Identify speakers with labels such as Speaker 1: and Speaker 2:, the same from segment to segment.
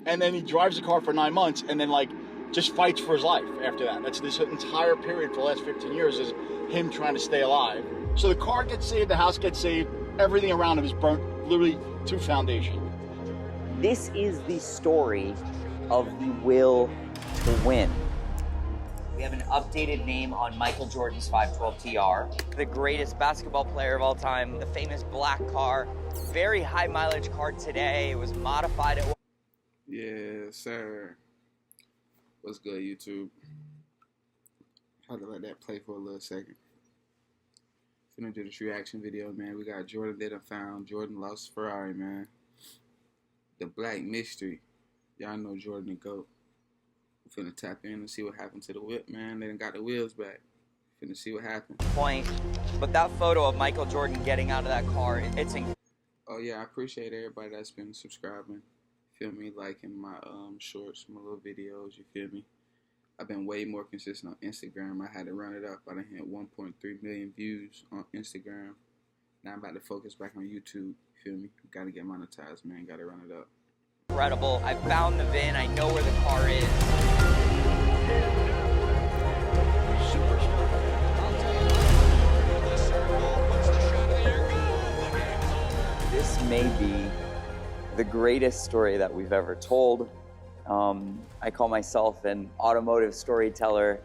Speaker 1: and then he drives the car for 9 months, and then like just fights for his life after that. That's this entire period for the last 15 years is him trying to stay alive. So the car gets saved, the house gets saved, everything around him is burnt literally to foundation.
Speaker 2: This is the story of the will to win. We have an updated name on Michael Jordan's 512 TR. The greatest basketball player of all time, the famous black car, very high mileage car today. It was modified at...
Speaker 3: Yes, sir. What's good, YouTube? Had to let that play for a little second. Finna do this reaction video, man. We got Jordan they done found. Jordan lost Ferrari, man. The Black Mystery. Y'all know Jordan the GOAT. We finna tap in and see what happened to the whip, man. They done got the wheels back. Finna see what happened.
Speaker 2: Point. But that photo of Michael Jordan getting out of that car, it's incredible.
Speaker 3: Oh, yeah, I appreciate everybody that's been subscribing. Feel me? Liking my shorts, my little videos, you feel me? I've been way more consistent on Instagram. I had to run it up. I done hit 1.3 million views on Instagram. Now I'm about to focus back on YouTube. Feel me? Gotta get monetized, man. Gotta run it up.
Speaker 2: Incredible. I found the VIN. I know where the car is. This may be the greatest story that we've ever told. I call myself an automotive storyteller,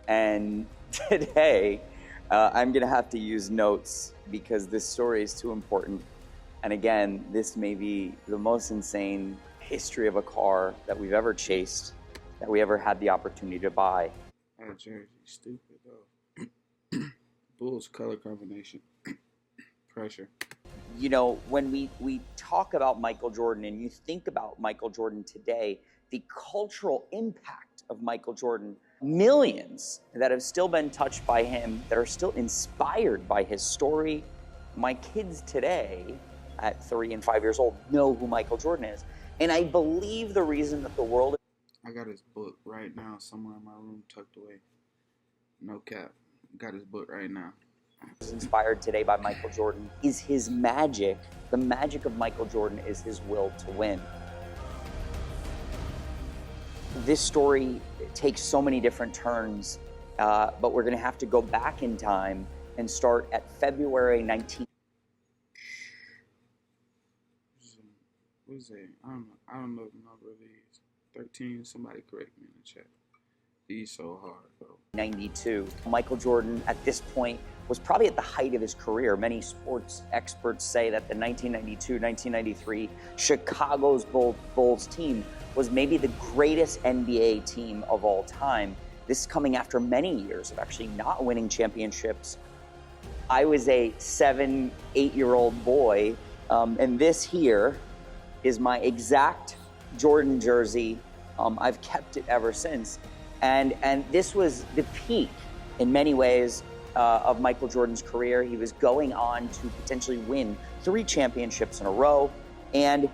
Speaker 2: and today I'm gonna have to use notes because this story is too important. And again, this may be the most insane history of a car that we've ever chased, that we ever had the opportunity to buy.
Speaker 3: That jersey, stupid though. Bulls color combination. Pressure.
Speaker 2: You know, when we talk about Michael Jordan and you think about Michael Jordan today, the cultural impact of Michael Jordan, millions that have still been touched by him, that are still inspired by his story. My kids today, at 3 and 5 years old, know who Michael Jordan is. And I believe the reason that the world...
Speaker 3: I got his book right now somewhere in my room tucked away. No cap. Got his book right now.
Speaker 2: ...is inspired today by Michael Jordan is his magic. The magic of Michael Jordan is his will to win. This story takes so many different turns, but we're going to have to go back in time and start at February 19th.
Speaker 3: What is that? I don't know the number of these. 13, somebody correct me in the chat. These so hard, though.
Speaker 2: 92. Michael Jordan, at this point, was probably at the height of his career. Many sports experts say that the 1992-1993 Chicago's Bulls team was maybe the greatest NBA team of all time. This is coming after many years of actually not winning championships. I was a 7-, 8-year-old boy, and this here is my exact Jordan jersey. I've kept it ever since. And this was the peak, in many ways, of Michael Jordan's career. He was going on to potentially win 3 championships in a row, and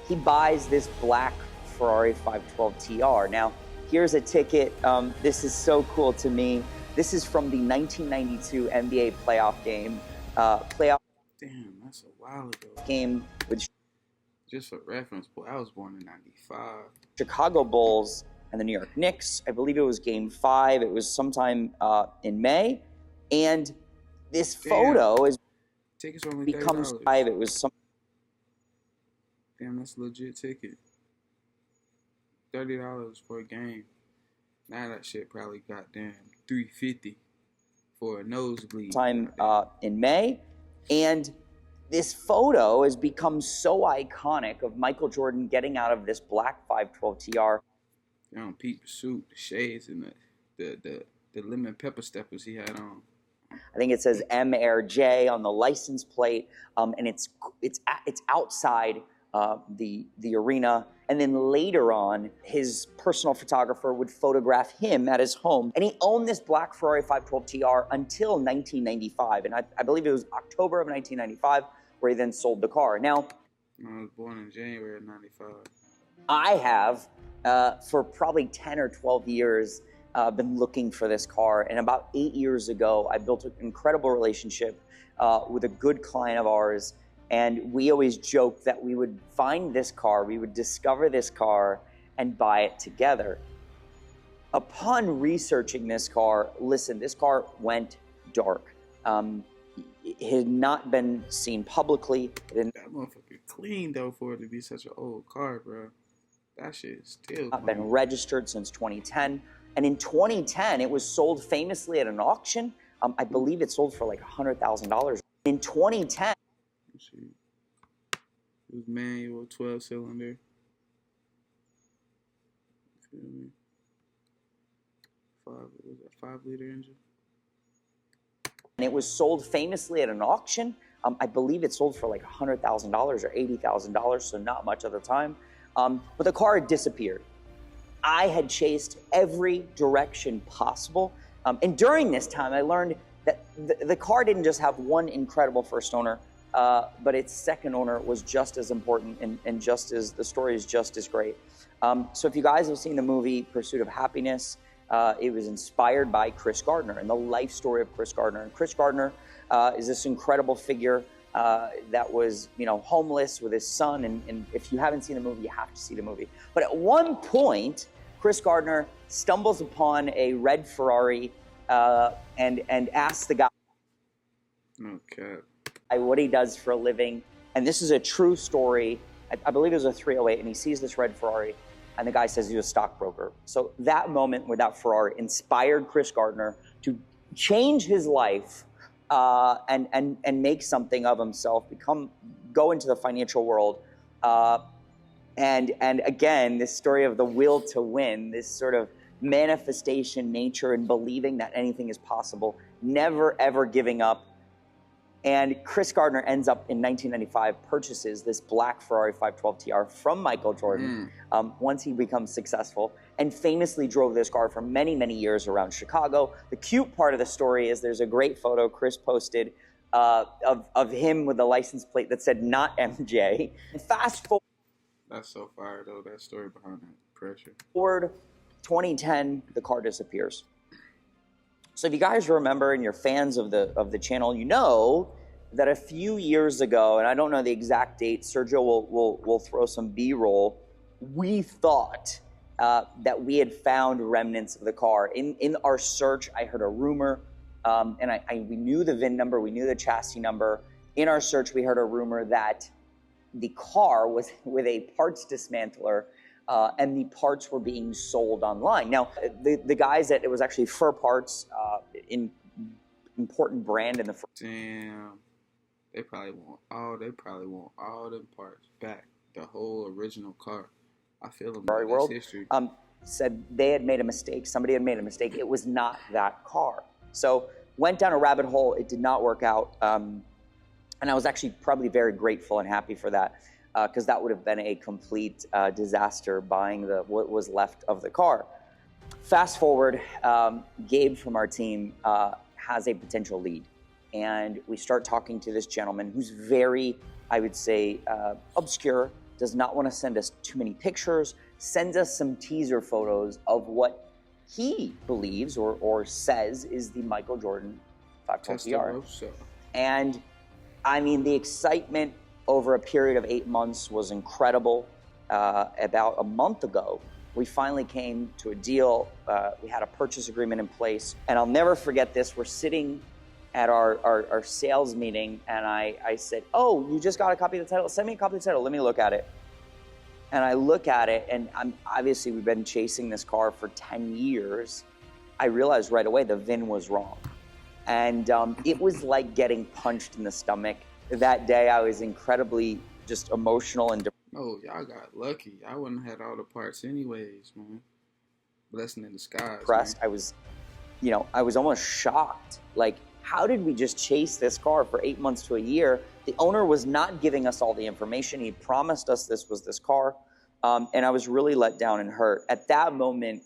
Speaker 2: he buys this black Ferrari 512 TR. Now, here's a ticket. This is so cool to me. This is from the 1992 NBA playoff game.
Speaker 3: Damn, that's a while ago.
Speaker 2: Game with...
Speaker 3: Just for reference, boy, I was born in 95.
Speaker 2: Chicago Bulls and the New York Knicks. I believe it was game 5. It was sometime in May. And this photo is
Speaker 3: tickets were only
Speaker 2: becomes
Speaker 3: $30.
Speaker 2: 5. It was some...
Speaker 3: Damn, that's a legit ticket. $30 for a game. Now that shit probably goddamn $350 for a nosebleed.
Speaker 2: Time in May. And this photo has become so iconic of Michael Jordan getting out of this black 512 TR.
Speaker 3: You know, Pete suit, the shades, and the lemon pepper steppers he had on.
Speaker 2: I think it says M Air J on the license plate, and it's outside the arena. And then later on, his personal photographer would photograph him at his home. And he owned this black Ferrari 512 TR until 1995. And I believe it was October of 1995 where he then sold the car. Now,
Speaker 3: I was born in January of 95.
Speaker 2: I have, for probably 10 or 12 years, been looking for this car. And about 8 years ago, I built an incredible relationship with a good client of ours. And we always joked that we would find this car, we would discover this car, and buy it together. Upon researching this car, listen, this car went dark. It had not been seen publicly.
Speaker 3: That motherfucker clean though for it to be such an old car, bro. That shit is still
Speaker 2: not been registered since 2010. And in 2010, it was sold famously at an auction. I believe it sold for like $100,000. In 2010.
Speaker 3: Let's see. It was manual, 12-cylinder. Feel me? Was that 5-liter engine?
Speaker 2: And it was sold famously at an auction. I believe it sold for like $100,000 or $80,000, so not much at the time. But the car had disappeared. I had chased every direction possible. And during this time, I learned that the car didn't just have one incredible first owner, but its second owner was just as important, and just as the story is just as great. So if you guys have seen the movie Pursuit of Happiness, it was inspired by Chris Gardner and the life story of Chris Gardner. And Chris Gardner is this incredible figure that was, homeless with his son. And if you haven't seen the movie, you have to see the movie. But at one point, Chris Gardner stumbles upon a red Ferrari and asks the guy what he does for a living. And this is a true story. I believe it was a 308, and he sees this red Ferrari. And the guy says he's a stockbroker. So that moment with that Ferrari inspired Chris Gardner to change his life and make something of himself, go into the financial world. And again, this story of the will to win, this sort of manifestation nature and believing that anything is possible, never ever giving up. And Chris Gardner ends up in 1995, purchases this black Ferrari 512 TR from Michael Jordan once he becomes successful, and famously drove this car for many, many years around Chicago. The cute part of the story is there's a great photo Chris posted of him with a license plate that said not MJ. And fast forward.
Speaker 3: That's so fire though, that story behind that pressure.
Speaker 2: Forward 2010, the car disappears. So if you guys remember and you're fans of the channel, you know that a few years ago, and I don't know the exact date, Sergio will throw some B-roll, we thought that we had found remnants of the car. In our search, I heard a rumor, and we knew the VIN number, we knew the chassis number. In our search, we heard a rumor that the car was with a parts dismantler, and the parts were being sold online. Now, the guys that it was actually Fur Parts, important brand in the.
Speaker 3: Damn, they probably want all them parts back. The whole original car. I feel them.
Speaker 2: Ferrari world
Speaker 3: history.
Speaker 2: Said they had made a mistake. Somebody had made a mistake. It was not that car. So went down a rabbit hole. It did not work out, and I was actually probably very grateful and happy for that. Because that would have been a complete disaster buying what was left of the car. Fast forward, Gabe from our team has a potential lead. And we start talking to this gentleman who's very, I would say, obscure, does not want to send us too many pictures, sends us some teaser photos of what he believes or says is the Michael Jordan 512 TR. And I mean, the excitement over a period of 8 months was incredible. About a month ago, we finally came to a deal. We had a purchase agreement in place. And I'll never forget this. We're sitting at our sales meeting, and I said, "Oh, you just got a copy of the title? Send me a copy of the title. Let me look at it." And I look at it, and obviously we've been chasing this car for 10 years. I realized right away the VIN was wrong. And it was like getting punched in the stomach. That day, I was incredibly just emotional and
Speaker 3: oh, y'all got lucky. I wouldn't have had all the parts anyways, man. Blessing in disguise.
Speaker 2: Impressed.
Speaker 3: Man.
Speaker 2: I was almost shocked. Like, how did we just chase this car for 8 months to a year? The owner was not giving us all the information. He promised us this was this car. And I was really let down and hurt. At that moment,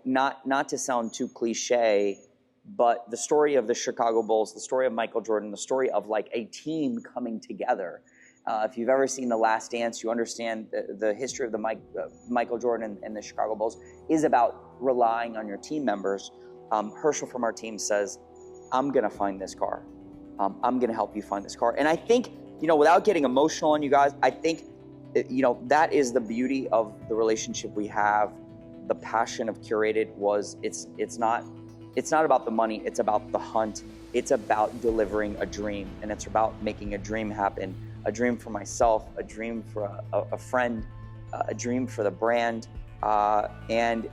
Speaker 2: not to sound too cliche, but the story of the Chicago Bulls, the story of Michael Jordan, the story of like a team coming together. If you've ever seen The Last Dance, you understand the history of the Michael Jordan and the Chicago Bulls is about relying on your team members. Herschel from our team says, "I'm going to find this car. I'm going to help you find this car." And I think, without getting emotional on you guys, I think you know, that is the beauty of the relationship we have. The passion of Curated was, it's not about the money, it's about the hunt. It's about delivering a dream, and it's about making a dream happen. A dream for myself, a dream for a friend, a dream for the brand. And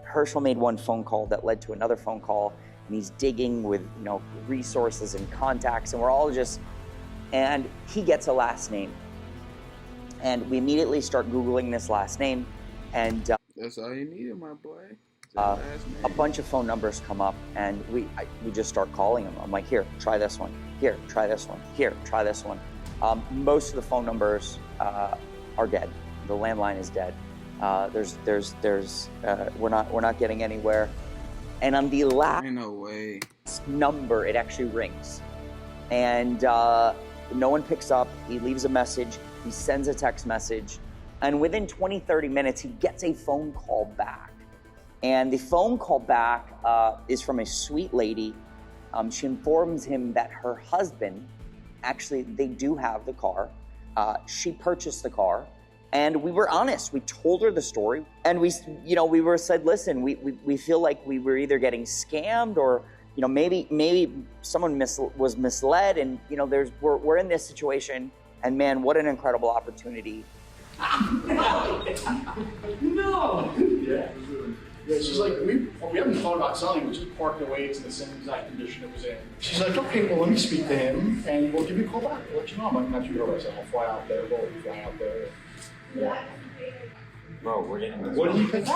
Speaker 2: Herschel made one phone call that led to another phone call, and he's digging with, you know, resources and contacts, and we're all just, and he gets a last name. And we immediately start Googling this last name, and
Speaker 3: That's all you needed, my boy.
Speaker 2: a bunch of phone numbers come up, and we just start calling them. I'm like, here, try this one. Here, try this one. Here, try this one. Most of the phone numbers are dead. The landline is dead. We're not getting anywhere. And on the last
Speaker 3: Ain't no way.
Speaker 2: number, it actually rings, and no one picks up. He leaves a message. He sends a text message, and within 20, 30 minutes, he gets a phone call back. And the phone call back is from a sweet lady. She informs him that her husband, actually, they do have the car. She purchased the car, and we were honest. We told her the story, and we said, listen, we feel like we were either getting scammed or, you know, maybe someone was misled, and, you know, we're in this situation, and man, what an incredible opportunity.
Speaker 1: No! Yeah. Yeah, she's like, we haven't thought about selling it, we just parked away. It's in the same exact condition it was in. She's like, okay, well, let me speak to him, and we'll give you a call back. I'll let you know. I'm like, not you, I said, I'll fly out there, we'll fly out there. Yeah.
Speaker 4: Bro, we're getting this.
Speaker 1: What do you think?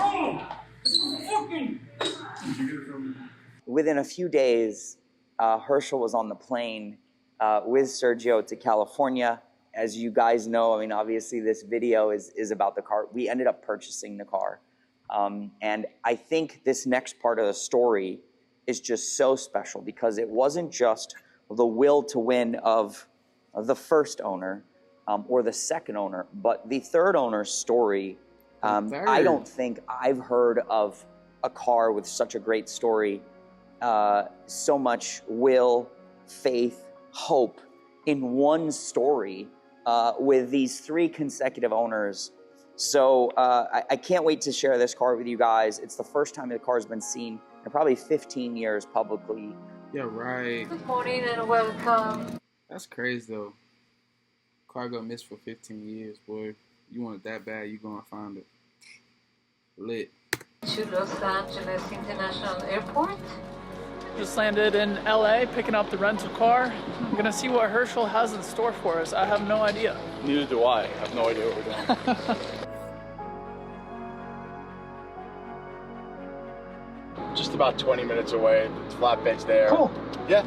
Speaker 2: Within a few days, Herschel was on the plane with Sergio to California. As you guys know, I mean, obviously this video is about the car. We ended up purchasing the car. And I think this next part of the story is just so special because it wasn't just the will to win of the first owner or the second owner, but the third owner's story. I don't think I've heard of a car with such a great story, so much will, faith, hope in one story with these 3 consecutive owners. So I can't wait to share this car with you guys. It's the first time the car's been seen in probably 15 years publicly.
Speaker 3: Yeah, right.
Speaker 5: Good morning and welcome.
Speaker 3: That's crazy though. Car gonna miss for 15 years, boy. You want it that bad, you gonna find it. Lit.
Speaker 5: To Los Angeles International Airport.
Speaker 6: Just landed in LA, picking up the rental car. I'm gonna see what Herschel has in store for us. I have no idea.
Speaker 1: Neither do I. I have no idea what we're doing. Just about 20 minutes away. Flatbed's there.
Speaker 2: Cool.
Speaker 1: Yeah,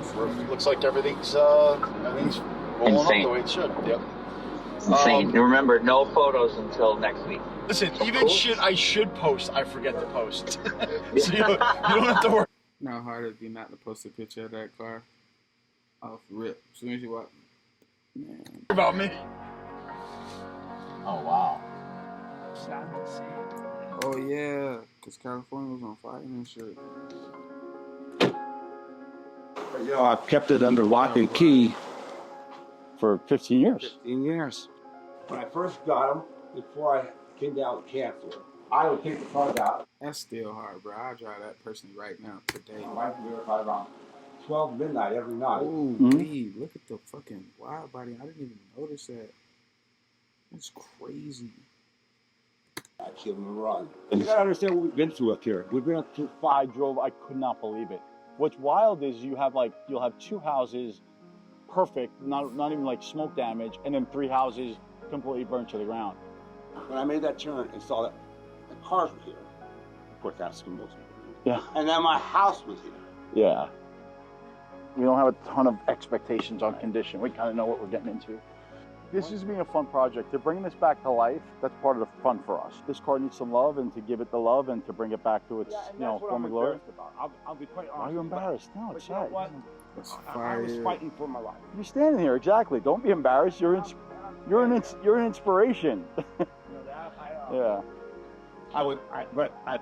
Speaker 1: looks like everything's rolling up the way it should. Yep.
Speaker 4: Insane. And remember, no photos until next week.
Speaker 1: Listen, even shit I should post, I forget to post. So you don't have to worry.
Speaker 3: How hard it'd be not to post a picture of that car off rip. As soon as you walk, man.
Speaker 1: About me. Oh wow.
Speaker 6: Sad to see.
Speaker 3: Oh yeah, cause California was on fire and shit.
Speaker 7: You know, I've kept it under lock and key
Speaker 1: For 15 years.
Speaker 7: 15 years. When I first got them, before I came down and canceled it, I would take the car out.
Speaker 3: That's still hard, bro. I'll drive that person right now today.
Speaker 7: My wife would be there by around 12 midnight every night.
Speaker 3: Oh, Lee, look at the fucking wide body. I didn't even notice that. That's crazy.
Speaker 7: I'd give them a run. You gotta understand what we've been through up here. We've been through.
Speaker 1: I drove, I could not believe it. What's wild is you'll have 2 houses perfect, not even like smoke damage, and then 3 houses completely burnt to the ground.
Speaker 7: When I made that turn and saw that the cars were here, of course that's the most.
Speaker 1: Yeah.
Speaker 7: And then my house was here.
Speaker 1: Yeah. We don't have a ton of expectations on condition. We kind of know what we're getting into. This is being a fun project. To bring this back to life, that's part of the fun for us. This car needs some love, and to give it the love and to bring it back to its former glory.
Speaker 7: I'll be quite honest.
Speaker 1: Why are you embarrassed? No, it's sad.
Speaker 7: I was fighting for my life.
Speaker 1: You're standing here, exactly. Don't be embarrassed. You're an inspiration. Yeah.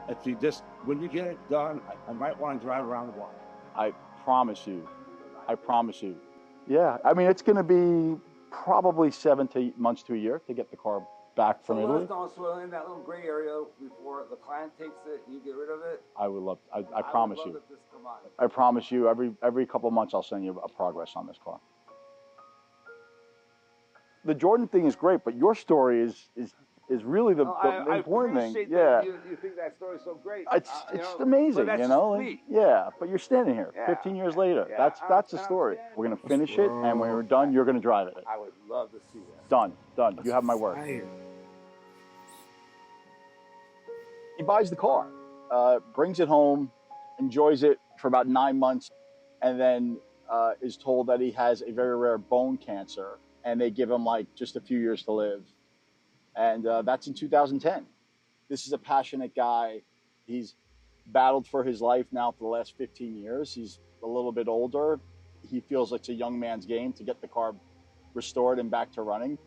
Speaker 7: If you just, when you get it done, I might want to drive around the block.
Speaker 1: I promise you. Yeah, I mean, it's going to be Probably 7 to 8 months to a year to get the car back from Italy.
Speaker 7: So in that little gray area before the client takes it and you get rid of it.
Speaker 1: I would love. I promise
Speaker 7: would
Speaker 1: you.
Speaker 7: love it to come on.
Speaker 1: I promise you. Every couple of months, I'll send you a progress on this car. The Jordan thing is great, but your story is really the important thing. Yeah.
Speaker 7: You think that story's so great.
Speaker 1: It's amazing,
Speaker 7: but that's
Speaker 1: you know.
Speaker 7: just me.
Speaker 1: Yeah, but you're standing here,
Speaker 7: Yeah.
Speaker 1: 15 years later.
Speaker 7: Yeah,
Speaker 1: That's the story. We're gonna finish it, and when we're done, you're gonna drive it.
Speaker 7: I would love to see that.
Speaker 1: Done. You have my word.
Speaker 3: Fire.
Speaker 1: He buys the car, brings it home, enjoys it for about 9 months, and then is told that he has a very rare bone cancer, and they give him like just a few years to live. And that's in 2010. This is a passionate guy. He's battled for his life now for the last 15 years. He's a little bit older. He feels like it's a young man's game to get the car restored and back to running.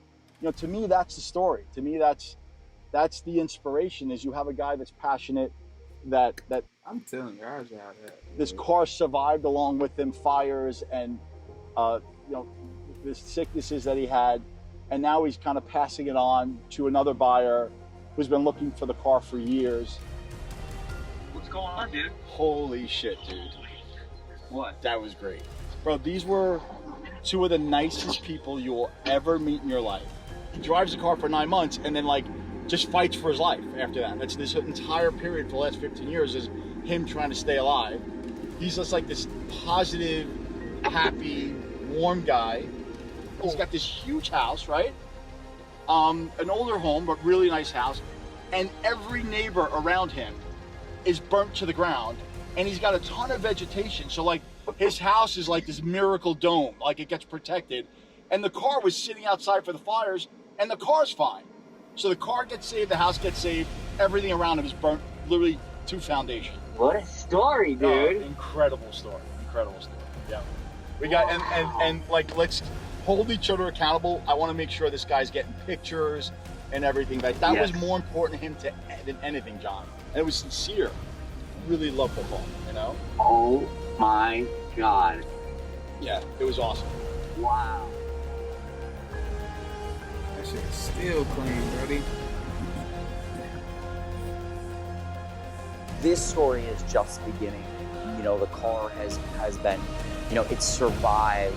Speaker 1: You know, to me, that's the story. To me, that's the inspiration. Is you have a guy that's passionate, that
Speaker 3: I'm telling you, I drive that.
Speaker 1: this car survived along with him, fires and you know, the sicknesses that he had, and now he's kind of passing it on to another buyer who's been looking for the car for years.
Speaker 4: What's going on, dude?
Speaker 1: Holy shit, dude.
Speaker 4: What?
Speaker 1: That was great. Bro, these were two of the nicest people you will ever meet in your life. He drives the car for 9 months and then like just fights for his life after that. That's this entire period for the last 15 years is him trying to stay alive. He's just like this positive, happy, warm guy. He's got this huge house, right? An older home, but really nice house. And every neighbor around him is burnt to the ground. And he's got a ton of vegetation. So like his house is like this miracle dome, like it gets protected. And the car was sitting outside for the fires, and the car's fine. So the car gets saved, the house gets saved, everything around him is burnt literally to foundation.
Speaker 4: What a story, dude.
Speaker 1: Incredible story. Yeah. We got and like let's hold each other accountable. I want to make sure this guy's getting pictures and everything. That
Speaker 4: Yes.
Speaker 1: was more important to him than anything, John. And it was sincere. Really love football, you know?
Speaker 4: Oh my God.
Speaker 1: Yeah, it was awesome.
Speaker 4: Wow.
Speaker 3: That shit is still clean, buddy.
Speaker 2: This story is just beginning. You know, the car has been, you know, it's survived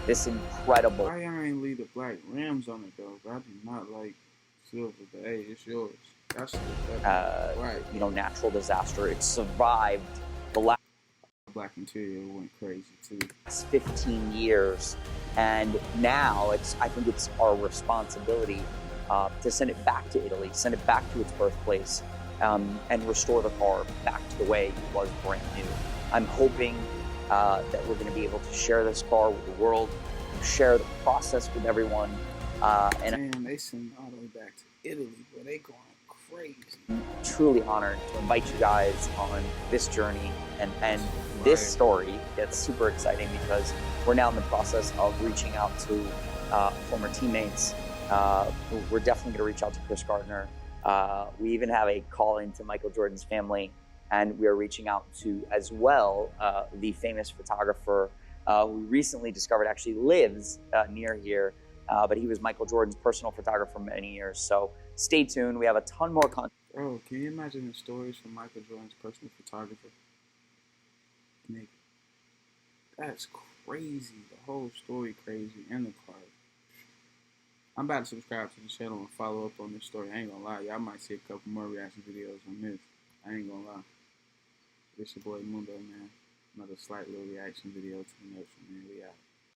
Speaker 2: this incredible.
Speaker 3: Why y'all ain't leave the black rims on it though? I do not like silver, but hey, it's yours. That's right.
Speaker 2: You know, natural disaster. It survived the last
Speaker 3: Black interior went crazy too.
Speaker 2: 15 years, and now I think it's our responsibility to send it back to Italy, send it back to its birthplace, and restore the car back to the way it was brand new. I'm hoping that we're going to be able to share this car with the world, share the process with everyone, and
Speaker 3: Man, they send all the way back to Italy, but they going crazy.
Speaker 2: I'm truly honored to invite you guys on this journey, and this story gets super exciting because we're now in the process of reaching out to former teammates. We're definitely going to reach out to Chris Gardner. We even have a call into Michael Jordan's family, and we are reaching out to as well the famous photographer who recently discovered actually lives near here, but he was Michael Jordan's personal photographer for many years. So stay tuned. We have a ton more content.
Speaker 3: Bro, can you imagine the stories from Michael Jordan's personal photographer? Nigga, that's crazy. The whole story crazy, and the car. I'm about to subscribe to the channel and follow up on this story. I ain't gonna lie, y'all might see a couple more reaction videos on this. I ain't gonna lie. It's your boy Mundo, man. Another slight little reaction video to the next one, man. We out.